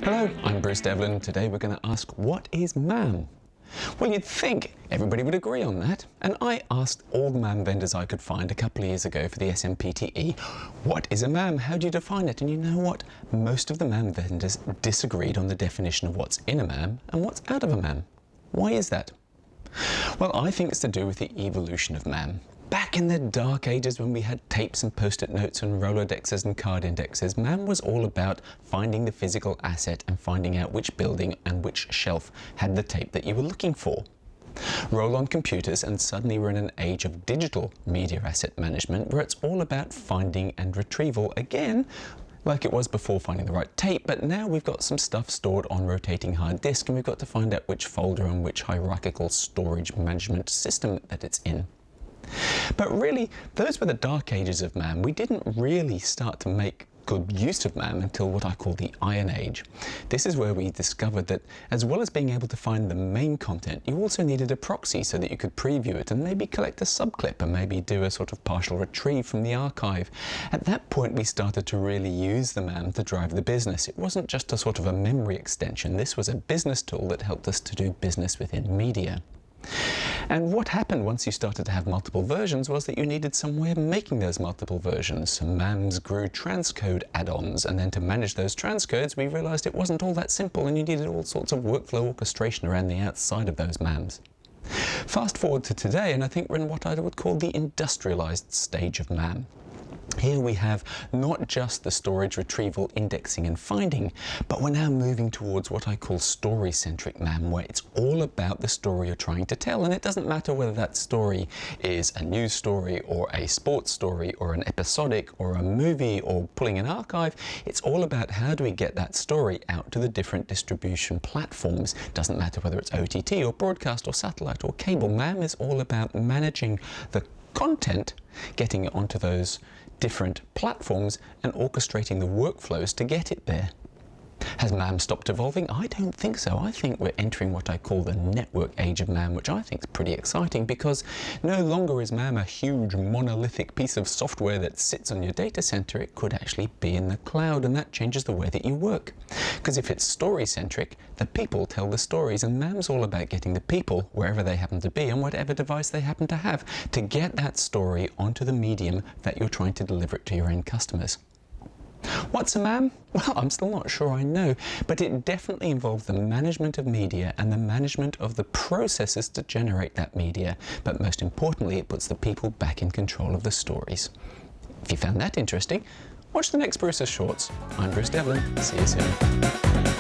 Hello, I'm Bruce Devlin. Today we're going to ask, what is MAM? Well, you'd think everybody would agree on that, and I asked all the MAM vendors I could find a couple of years ago for the SMPTE, what is a MAM? How do you define it? And you know what? Most of the MAM vendors disagreed on the definition of what's in a MAM and what's out of a MAM. Why is that? Well, I think it's to do with the evolution of MAM. Back in the dark ages when we had tapes and post-it notes and Rolodexes and card indexes, MAM was all about finding the physical asset and finding out which building and which shelf had the tape that you were looking for. Roll on computers and suddenly we're in an age of digital media asset management where it's all about finding and retrieval again, like it was before finding the right tape, but now we've got some stuff stored on rotating hard disk and we've got to find out which folder and which hierarchical storage management system that it's in. But really, those were the dark ages of MAM. We didn't really start to make good use of MAM until what I call the Iron Age. This is where we discovered that as well as being able to find the main content, you also needed a proxy so that you could preview it and maybe collect a subclip and maybe do a sort of partial retrieve from the archive. At that point, we started to really use the MAM to drive the business. It wasn't just a sort of a memory extension. This was a business tool that helped us to do business within media. And what happened once you started to have multiple versions was that you needed some way of making those multiple versions. So MAMs grew transcode add-ons, and then to manage those transcodes, we realized it wasn't all that simple and you needed all sorts of workflow orchestration around the outside of those MAMs. Fast forward to today, and I think we're in what I would call the industrialized stage of MAM. Here we have not just the storage, retrieval, indexing and finding, but we're now moving towards what I call story-centric MAM, where it's all about the story you're trying to tell. And it doesn't matter whether that story is a news story or a sports story or an episodic or a movie or pulling an archive. It's all about how do we get that story out to the different distribution platforms. Doesn't matter whether it's OTT or broadcast or satellite or cable. MAM is all about managing the content, getting it onto those different platforms and orchestrating the workflows to get it there. Has MAM stopped evolving? I don't think so. I think we're entering what I call the network age of MAM, which I think is pretty exciting because no longer is MAM a huge monolithic piece of software that sits on your data center. It could actually be in the cloud, and that changes the way that you work. Because if it's story-centric, the people tell the stories, and MAM's all about getting the people, wherever they happen to be and whatever device they happen to have, to get that story onto the medium that you're trying to deliver it to your end customers. What's a MAM? Well, I'm still not sure I know, but it definitely involves the management of media and the management of the processes to generate that media. But most importantly, it puts the people back in control of the stories. If you found that interesting, watch the next Bruce's Shorts. I'm Bruce Devlin. See you soon.